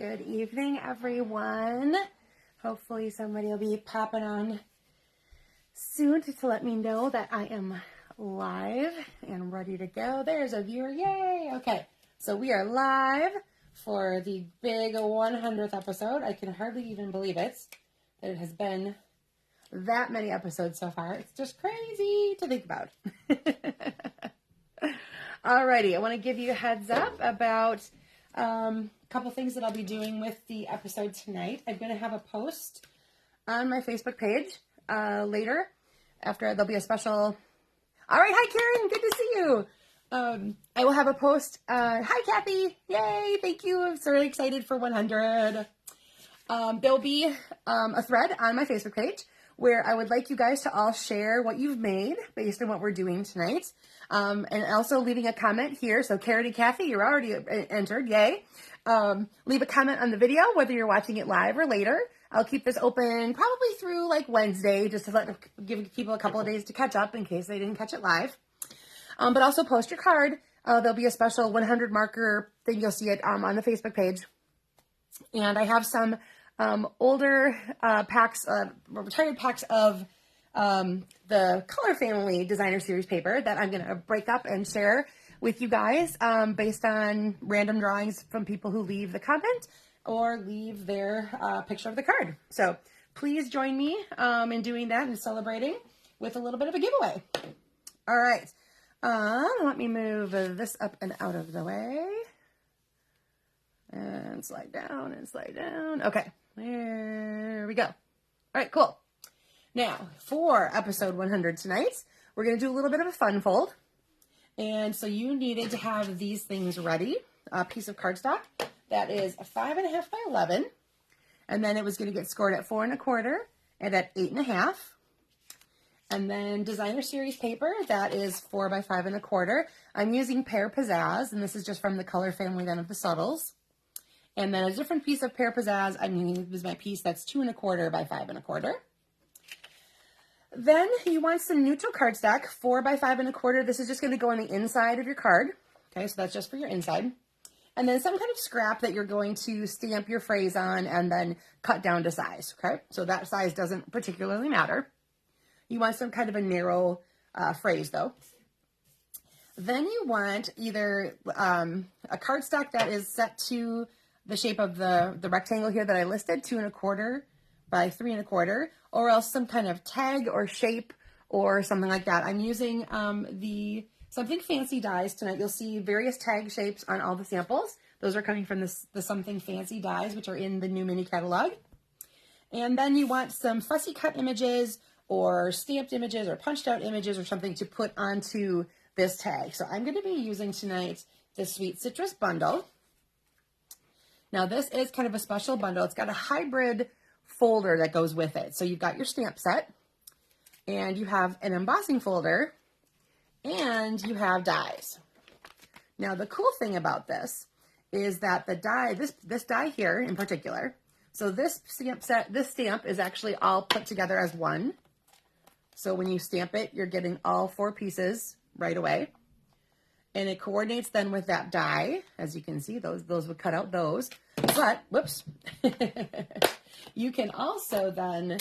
Good evening, everyone. Hopefully somebody will be popping on soon to let me know that I am live and ready to go. There's a viewer, yay! Okay, so we are live for the big 100th episode. I can hardly even believe it, that it has been that many episodes so far. It's just crazy to think about. Alrighty, I want to give you a heads up about a couple things that I'll be doing with the episode tonight. I'm going to have a post on my Facebook page later. After there'll be a special. All right, hi Karen, good to see you. I will have a post. Hi Kathy, yay! Thank you. I'm so really excited for 100. There'll be a thread on my Facebook page where I would like you guys to all share what you've made based on what we're doing tonight. And also leaving a comment here. So Karen and Kathy, you're already entered. Yay. Leave a comment on the video, whether you're watching it live or later. I'll keep this open probably through like Wednesday, just to give people a couple of days to catch up in case they didn't catch it live. But also post your card. There'll be a special 100 marker thing. You'll see it on the Facebook page. And I have some older packs, retired packs of the Color Family Designer Series paper that I'm going to break up and share with you guys based on random drawings from people who leave the comment or leave their picture of the card. So please join me in doing that and celebrating with a little bit of a giveaway. All right. Let me move this up and out of the way. And slide down and slide down. Okay, there we go. All right, cool. Now, for episode 100 tonight, we're going to do a little bit of a fun fold. And so you needed to have these things ready. A piece of cardstock that is 5.5 by 11. And then it was going to get scored at 4 1/4 and at 8.5. And then designer series paper, that is 4 by 5 1/4. I'm using Pear Pizzazz, and this is just from the Color Family then of the Subtles. And then a different piece of Pear Pizzazz, I'm going to use my piece that's 2 1/4 by 5 1/4. Then you want some neutral cardstock, 4 by 5 1/4. This is just going to go on the inside of your card. Okay, so that's just for your inside. And then some kind of scrap that you're going to stamp your phrase on and then cut down to size. Okay, so that size doesn't particularly matter. You want some kind of a narrow phrase though. Then you want either a cardstock that is set to the shape of the rectangle here that I listed, 2 1/4 by 3 1/4, or else some kind of tag or shape or something like that. I'm using the Something Fancy dies tonight. You'll see various tag shapes on all the samples. Those are coming from the Something Fancy dies, which are in the new mini catalog. And then you want some Fussy Cut images or stamped images or punched out images or something to put onto this tag. So I'm going to be using tonight the Sweet Citrus bundle. Now this is kind of a special bundle. It's got a hybrid folder that goes with it. So you've got your stamp set and you have an embossing folder and you have dies. Now the cool thing about this is that the die, this die here in particular, so this stamp is actually all put together as one. So when you stamp it, you're getting all 4 pieces right away. And it coordinates then with that die. As you can see, those would cut out those. But, whoops, you can also then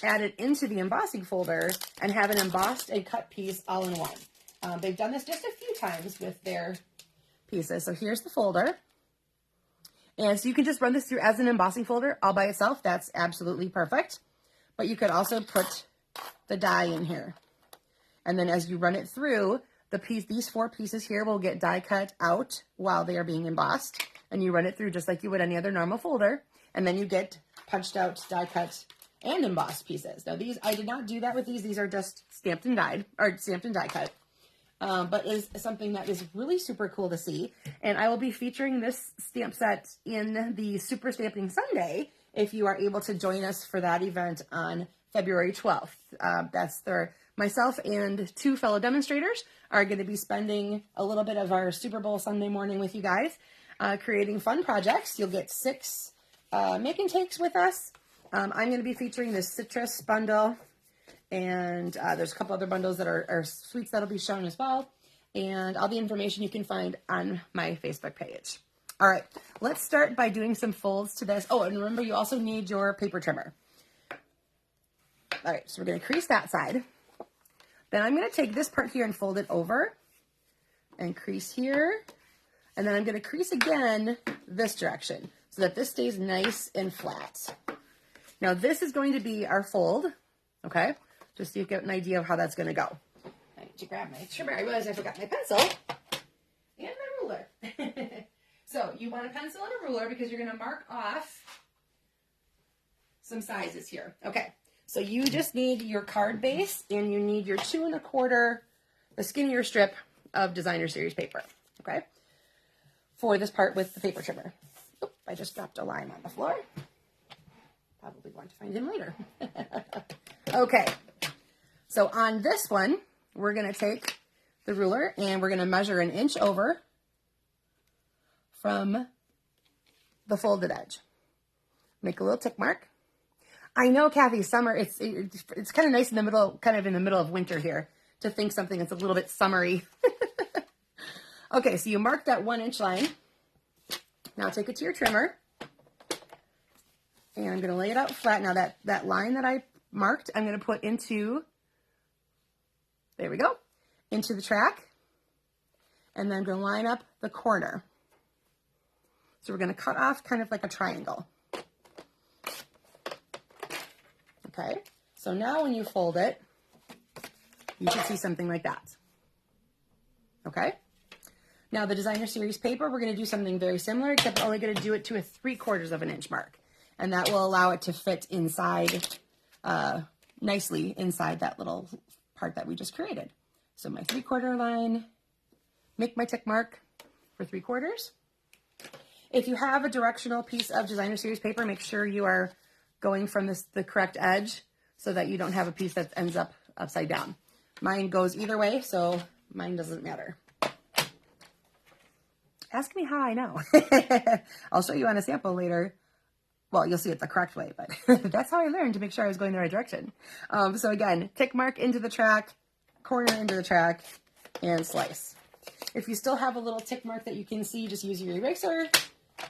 add it into the embossing folder and have an embossed and cut piece all in one. They've done this just a few times with their pieces. So here's the folder. And so you can just run this through as an embossing folder all by itself. That's absolutely perfect. But you could also put the die in here. And then as you run it through, these 4 pieces here will get die cut out while they are being embossed. And you run it through just like you would any other normal folder. And then you get punched out, die cut, and embossed pieces. Now these, I did not do that with these. These are just stamped and dyed, or stamped and die cut. But is something that is really super cool to see. And I will be featuring this stamp set in the Super Stamping Sunday if you are able to join us for that event on February 12th. Myself and 2 fellow demonstrators are going to be spending a little bit of our Super Bowl Sunday morning with you guys, creating fun projects. You'll get 6 make and takes with us. I'm going to be featuring this citrus bundle, and there's a couple other bundles that are sweets that'll be shown as well, and all the information you can find on my Facebook page. All right, let's start by doing some folds to this. Oh, and remember, you also need your paper trimmer. All right, so we're going to crease that side. Then I'm going to take this part here and fold it over and crease here. And then I'm going to crease again this direction so that this stays nice and flat. Now this is going to be our fold, okay? Just so you get an idea of how that's going to go. I need to grab my trimmer. I realized I forgot my pencil and my ruler. So you want a pencil and a ruler because you're going to mark off some sizes here. Okay, so you just need your card base and you need your 2 1/4, the skinnier strip of designer series paper, okay? For this part with the paper trimmer. Oop, I just dropped a line on the floor. Probably want to find him later. Okay, so on this one, we're going to take the ruler and we're going to measure 1 inch over from the folded edge. Make a little tick mark. I know, Kathy, summer, it's kind of nice in the middle, kind of in the middle of winter here to think something that's a little bit summery. Okay, so you mark that 1 inch line. Now take it to your trimmer. And I'm going to lay it out flat. Now that line that I marked, I'm going to put into, there we go, into the track. And then I'm going to line up the corner. So we're going to cut off kind of like a triangle. Okay, so now when you fold it, you should see something like that. Okay, now the designer series paper, we're going to do something very similar, except we're only going to do it to a 3/4 of an inch mark. And that will allow it to fit inside, nicely inside that little part that we just created. So my 3/4 line, make my tick mark for 3/4. If you have a directional piece of designer series paper, make sure you are going from the correct edge so that you don't have a piece that ends up upside down. Mine goes either way, so mine doesn't matter. Ask me how I know. I'll show you on a sample later. Well, you'll see it the correct way, but that's how I learned to make sure I was going the right direction. So again, tick mark into the track, corner into the track, and slice. If you still have a little tick mark that you can see, just use your eraser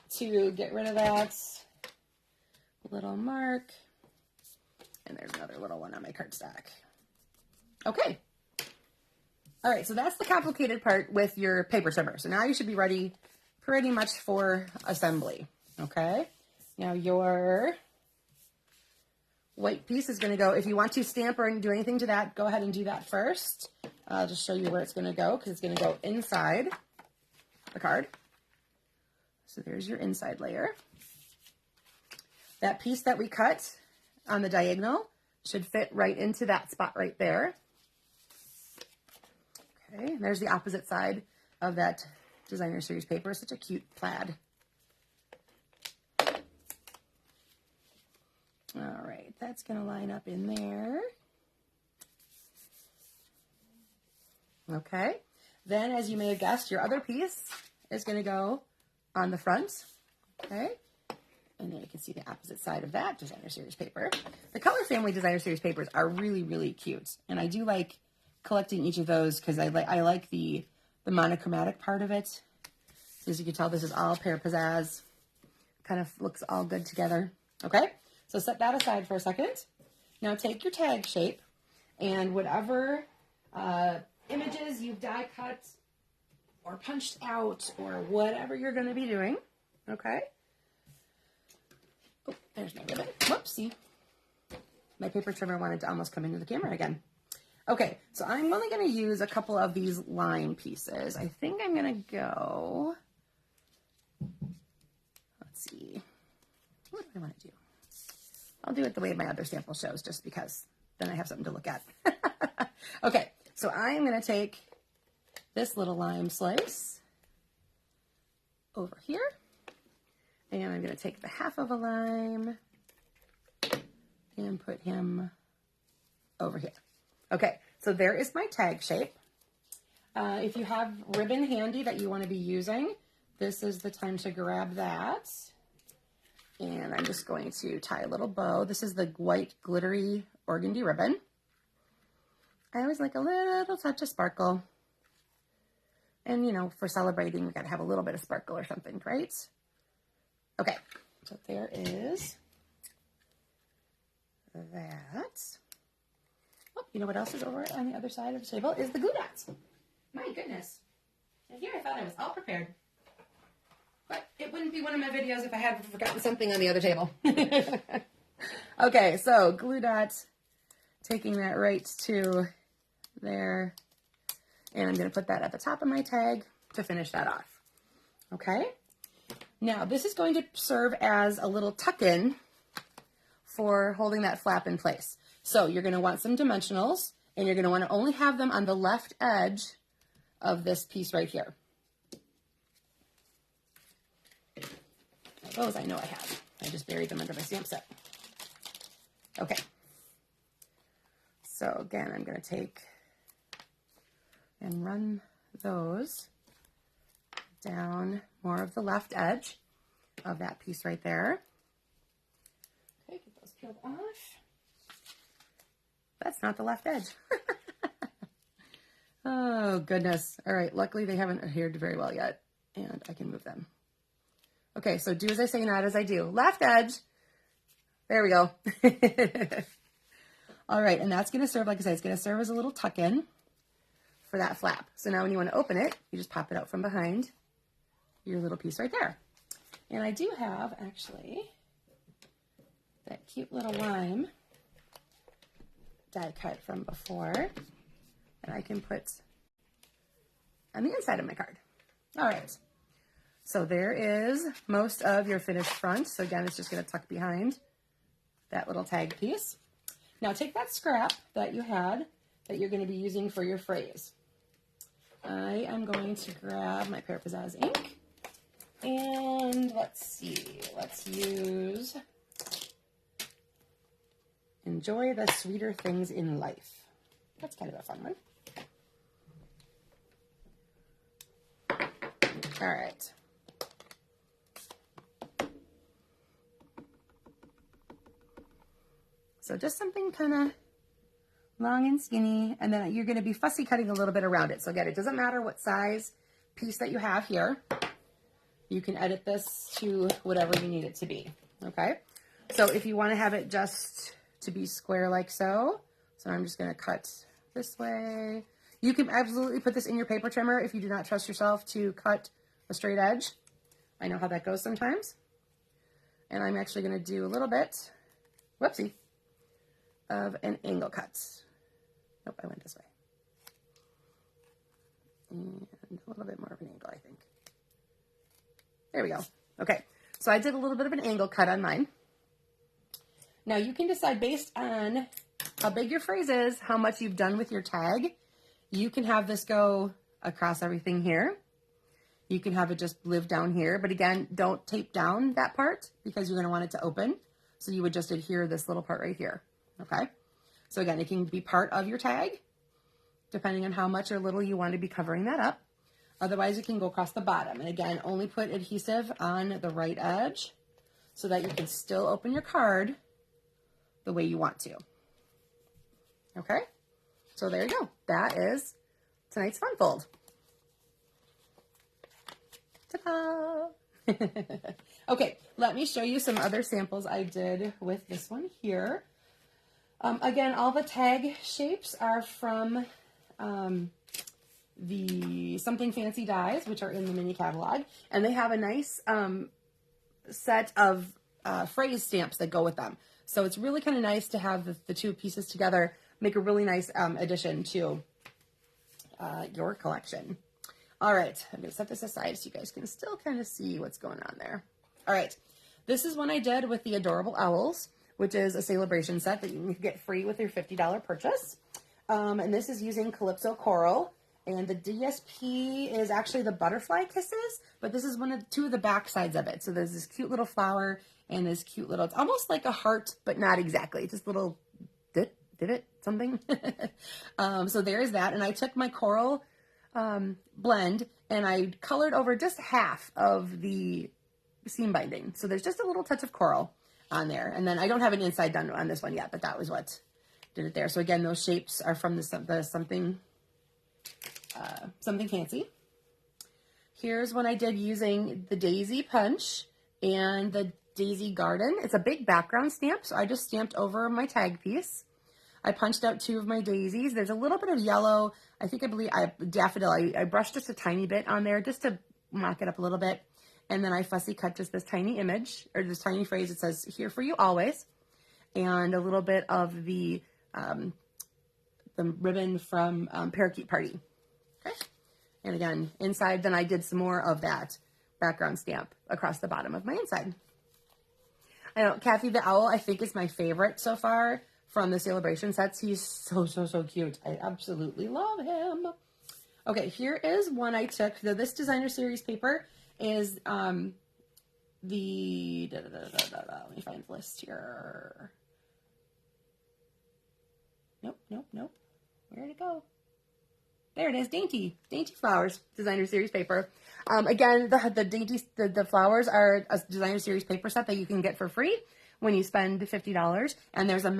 to get rid of that little mark. And there's another little one on my cardstock. Okay. All right, so that's the complicated part with your paper trimmer. So now you should be ready pretty much for assembly. Okay. Now your white piece is going to go, if you want to stamp or do anything to that, go ahead and do that first. I'll just show you where it's going to go because it's going to go inside the card. So there's your inside layer. That piece that we cut on the diagonal should fit right into that spot right there. Okay, and there's the opposite side of that designer series paper. Such a cute plaid. All right, that's going to line up in there. Okay, then as you may have guessed, your other piece is going to go on the front. Okay, and then you can see the opposite side of that designer series paper. The Color Family designer series papers are really, really cute, and I do like collecting each of those because I like the monochromatic part of it. As you can tell, this is all pear pizzazz. Kind of looks all good together. Okay. So set that aside for a second. Now take your tag shape and whatever images you've die cut or punched out or whatever you're going to be doing, okay? Oh, there's my ribbon. Whoopsie. My paper trimmer wanted to almost come into the camera again. Okay, so I'm only going to use a couple of these line pieces. I think I'm going to go, let's see, what do I want to do? I'll do it the way my other sample shows just because then I have something to look at. Okay, so I'm going to take this little lime slice over here, and I'm going to take the half of a lime and put him over here. Okay, so there is my tag shape. If you have ribbon handy that you want to be using, this is the time to grab that. And I'm just going to tie a little bow. This is the white glittery organdy ribbon. I always like a little touch of sparkle. And, you know, for celebrating, we got to have a little bit of sparkle or something, right? Okay, so there is that. Oh, you know what else is over on the other side of the table is the glue dots. My goodness. And here I thought I was all prepared. But it wouldn't be one of my videos if I hadn't forgotten something on the other table. Okay, so glue dots, taking that right to there. And I'm going to put that at the top of my tag to finish that off. Okay. Now, this is going to serve as a little tuck-in for holding that flap in place. So you're going to want some dimensionals, and you're going to want to only have them on the left edge of this piece right here. Those I know I have. I just buried them under my stamp set. Okay. So again, I'm going to take and run those down more of the left edge of that piece right there. Okay, get those peeled off. That's not the left edge. Oh, goodness. All right, luckily they haven't adhered very well yet, and I can move them. Okay, so do as I say, not as I do. Left edge. There we go. All right, and that's going to serve, like I said, it's going to serve as a little tuck-in for that flap. So now when you want to open it, you just pop it out from behind your little piece right there. And I do have, actually, that cute little lime die cut from before that I can put on the inside of my card. All right. So there is most of your finished front. So again, it's just going to tuck behind that little tag piece. Now take that scrap that you had that you're going to be using for your phrase. I am going to grab my Pear Pizzazz ink, and let's see, let's use Enjoy the Sweeter Things in Life. That's kind of a fun one. All right. So just something kind of long and skinny, and then you're going to be fussy cutting a little bit around it. So again, it doesn't matter what size piece that you have here. You can edit this to whatever you need it to be, okay? So if you want to have it just to be square like so, so I'm just going to cut this way. You can absolutely put this in your paper trimmer if you do not trust yourself to cut a straight edge. I know how that goes sometimes. And I'm actually going to do a little bit, whoopsie, of an angle cut. Nope, I went this way. And a little bit more of an angle, I think. There we go. Okay, so I did a little bit of an angle cut on mine. Now you can decide based on how big your phrase is, how much you've done with your tag. You can have this go across everything here. You can have it just live down here. But again, don't tape down that part because you're going to want it to open. So you would just adhere this little part right here. Okay. So again, it can be part of your tag, depending on how much or little you want to be covering that up. Otherwise, you can go across the bottom. And again, only put adhesive on the right edge so that you can still open your card the way you want to. Okay? So there you go. That is tonight's fun fold. Ta-da! Okay, let me show you some other samples I did with this one here. Again, all the tag shapes are from the Something Fancy dies, which are in the mini catalog. And they have a nice set of phrase stamps that go with them. So it's really kind of nice to have the two pieces together, make a really nice addition to your collection. All right, I'm going to set this aside so you guys can still kind of see what's going on there. All right, this is one I did with the Adorable Owls, which is a celebration set that you can get free with your $50 purchase. And this is using Calypso Coral. And the DSP is actually the Butterfly Kisses, but this is two of the back sides of it. So there's this cute little flower and this cute little, it's almost like a heart, but not exactly. Just little divot, something. So there's that. And I took my coral blend and I colored over just half of the seam binding. So there's just a little touch of coral on there. And then I don't have an inside done on this one yet, but that was what did it there. So again, those shapes are from the Something Fancy. Here's one I did using the Daisy Punch and the Daisy Garden. It's a big background stamp, so I just stamped over my tag piece. I punched out 2 of my daisies. There's a little bit of yellow, daffodil. I brushed just a tiny bit on there just to mock it up a little bit. And then I fussy cut just this tiny image, or this tiny phrase that says, "Here for you always." And a little bit of the ribbon from Parakeet Party. Okay. And again, inside, then I did some more of that background stamp across the bottom of my inside. I know, Kathy the Owl, I think is my favorite so far from the celebration sets. He's so, so, so cute. I absolutely love him. Okay, here is one I took. So this designer series paper is let me find the list here. Nope. Where'd it go? There it is, Dainty Flowers designer series paper. Again, the flowers are a designer series paper set that you can get for free when you spend $50. And there's it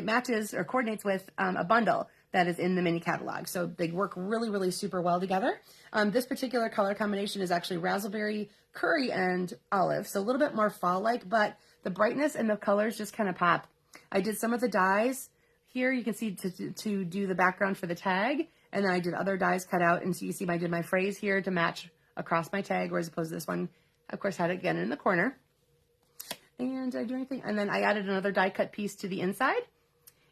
matches or coordinates with a bundle that is in the mini catalog. So they work really, really super well together. This particular color combination is actually raspberry, curry, and olive. So a little bit more fall-like, but the brightness and the colors just kind of pop. I did some of the dyes here. You can see to do the background for the tag. And then I did other dies cut out. And so you see I did my phrase here to match across my tag, whereas opposed to this one, of course, had it again in the corner. And did I do anything? And then I added another die cut piece to the inside.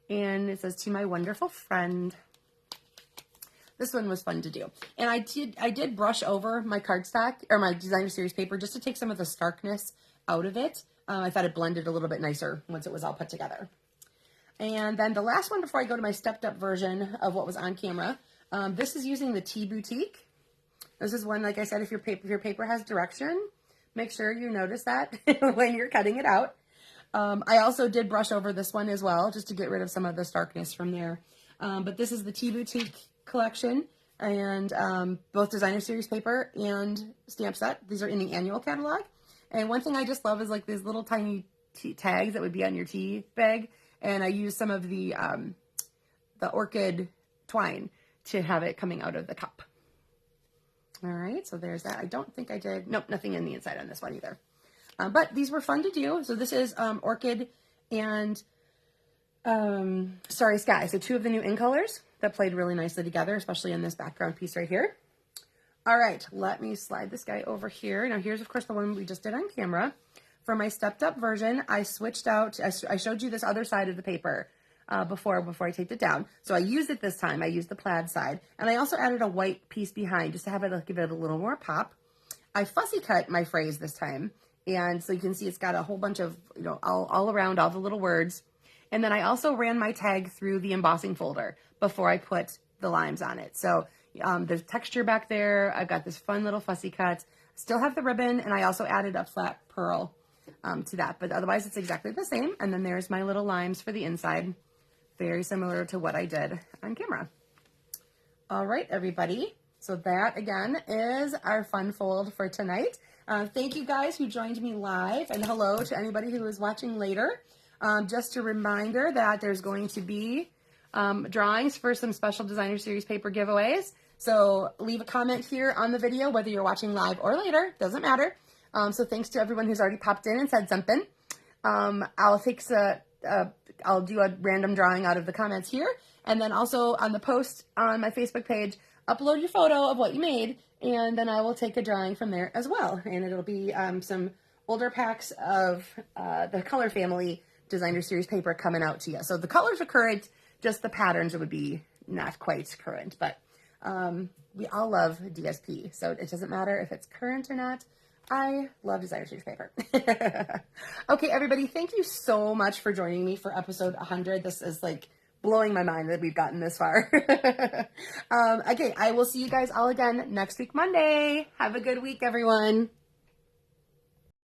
And it says, "To my wonderful friend." This one was fun to do. And I did brush over my cardstock, or my designer series paper, just to take some of the starkness out of it. I thought it blended a little bit nicer once it was all put together. And then the last one before I go to my stepped up version of what was on camera, this is using the Tea Boutique. This is one, like I said, if your paper has direction, make sure you notice that when you're cutting it out. I also did brush over this one as well, just to get rid of some of the starkness from there. But this is the Tea Boutique collection, and both designer series paper and stamp set. These are in the annual catalog. And one thing I just love is like these little tiny tags that would be on your tea bag. And I used some of the orchid twine to have it coming out of the cup. All right, so there's that. I don't think I did, nope, nothing in the inside on this one either. But these were fun to do. So this is orchid and Starry Sky. So 2 of the new in colors that played really nicely together, especially in this background piece right here. All right, let me slide this guy over here. Now here's, of course, the one we just did on camera. For my stepped up version, I switched out, I showed you this other side of the paper before I taped it down. So I used it this time. I used the plaid side. And I also added a white piece behind just to have it give it a little more pop. I fussy cut my phrase this time. And so you can see it's got a whole bunch of, all around all the little words. And then I also ran my tag through the embossing folder before I put the limes on it. So there's texture back there. I've got this fun little fussy cut. Still have the ribbon, and I also added a flat pearl to that, but otherwise it's exactly the same. And then there's my little limes for the inside, very similar to what I did on camera. All right, everybody. So that again is our fun fold for tonight. Thank you guys who joined me live, and hello to anybody who is watching later. Just a reminder that there's going to be drawings for some special designer series paper giveaways. So leave a comment here on the video, whether you're watching live or later, doesn't matter. So thanks to everyone who's already popped in and said something. I'll do a random drawing out of the comments here. And then also on the post on my Facebook page, upload your photo of what you made, and then I will take a drawing from there as well. And it'll be some older packs of the Color Family designer series paper coming out to you. So the colors are current, just the patterns would be not quite current. But we all love DSP, so it doesn't matter if it's current or not. I love designer series paper. Okay, everybody, thank you so much for joining me for episode 100. This is like blowing my mind that we've gotten this far. Okay, I will see you guys all again next week, Monday. Have a good week, everyone.